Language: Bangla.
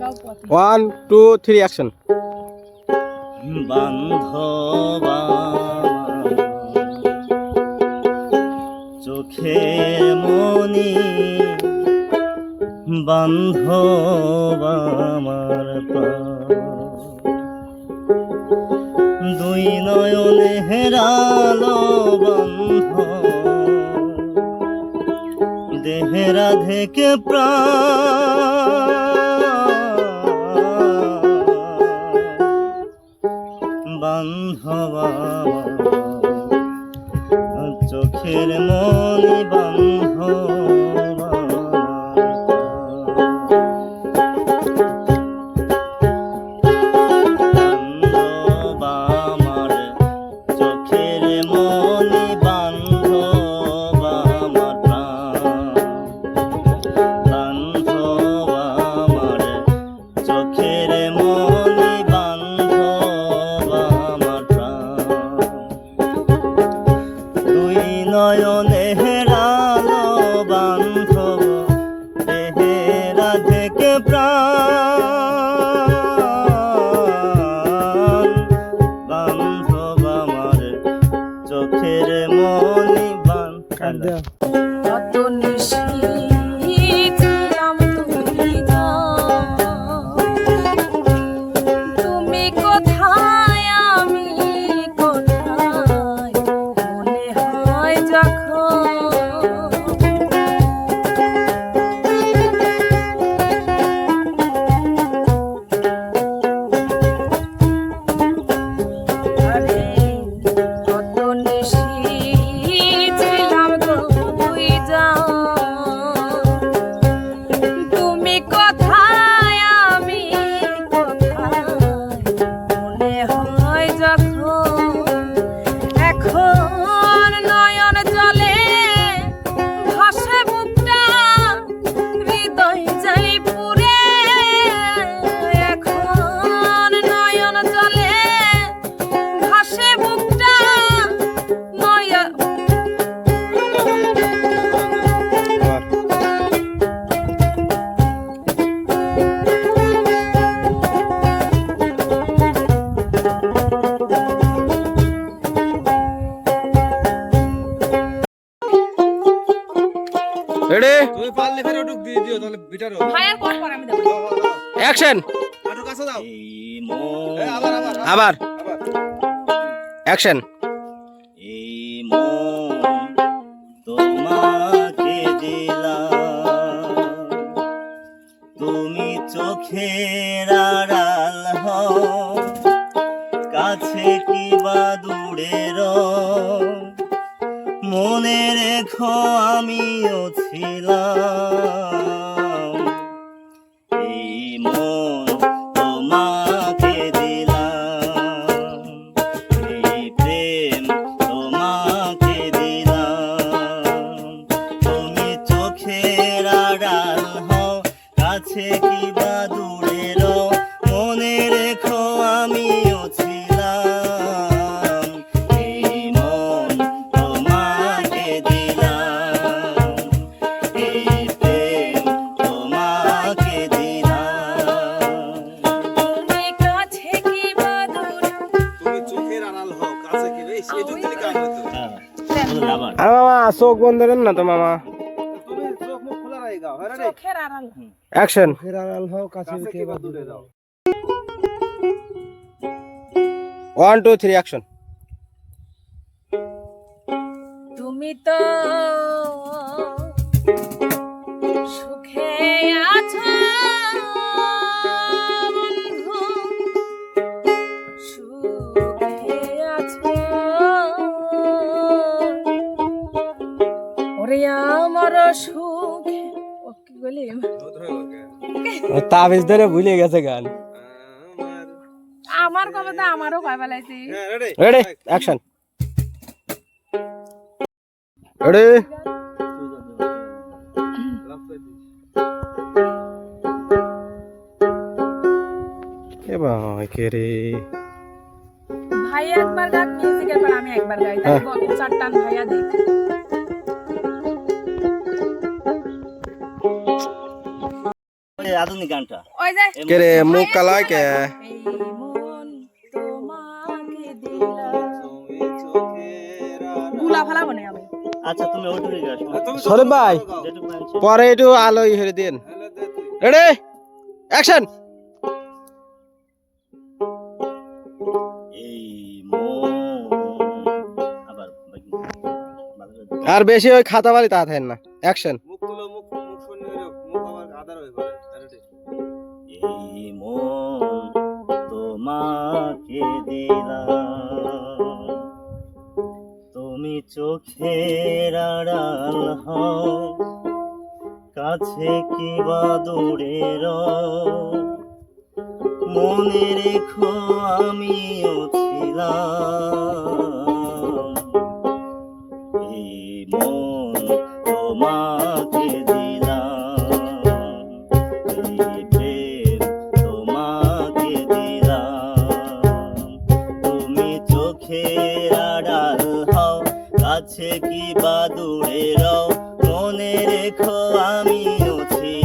1 2 3 অ্যাকশন। বান্ধবা চোখের মনি বান্ধবা আমার দুই নয়নে হেরালো বন্ধ দেহেরা থেকে প্রাণ বান্ধবা চোখের মনি বান্ধবা নয়নে হেরালো বান্ধব দেহেরা থেকে প্রাণ বান্ধব আমার চোখের মনি বান্ধব রেডি তুমি পারলে ফের ওটুক দিয়ে দিও তাহলে বিটার হবে ফায়ার কর পর আমি দেব অ্যাকশন। আটু কাছে দাও এই মন আবার আবার অ্যাকশন। এই মন তোমাকে দিলাম তুমি চোখের আড়াল হও কাছে কি বা দূরের মনে রেখো আমিও ছিলাম এই মন তোমাকে দিলাম এই প্রেম তোমাকে দিলাম তুমি চোখের আড়াল হও কাছে কি বা দূরের মনে রেখো আমিও ছিলাম এই মন তোমাকে দিলাম এই প্রেম তোমাকে দিলাম তুমি কাছে কি বাদুর তুমি চোখের আড়াল হও কাছে কি রে সেই তো দিলি কাজ হতো আবার আর মামা চোখ বন্ধ করেন না তো মামা। তুমি চোখ মুখ খোলা রাখি গাও হ্যাঁ রে চোখের আড়াল অ্যাকশন। চোখের আড়াল হও কাছে কি বা দূরে যাও 1 2 3 অ্যাকশন। তুমি তো সুখে আছো বন্ধু সুখে আছো ওরে আমার সুখ ও কি বলি তাবিজ ধরে ভুলে গেছে গান। আমার কথা আমারও কয় বেলাইছি হ্যাঁ রেডি রেডি অ্যাকশন। রেডি এ ভাই কে রে ভাই একবার গান মিউজিকের পর আমি একবার গাই তাই বল চারটান ভাইয়া দেখ আধুনিক গানটা ওই যে কে রে মুখ কালায় কে এই মন তোমাকে দিলাম তুমি চোখের আড়াল গুলা ফালা বনে আমি আচ্ছা তুমি ওইটুকুই গাও তুমি তো সরে ভাই যেটুকু গাইছো। পরে একটু আলো হয়ে দিন হেলে দে তুই রেডি অ্যাকশন এই মন আবার বাকি আর বেশি ওই খাতা বাড়ি তা থাকেন না অ্যাকশন মুখ তুলো মুখ মুখ শুনে মুখ আবার আদার হয়ে পড়ে রেডি এই মন তোমাকে দিলাম তুমি চোখের আড়াল হও কাছে কি বা দূরে রও মনে রেখো আমিও ছিলাম এই মন তোমাকে দিলাম এই প্রেম তোমাকে দিলাম তুমি চোখের আড়াল হও কাছে কি বা দূরে রও মনে রেখো আমিও ছিলাম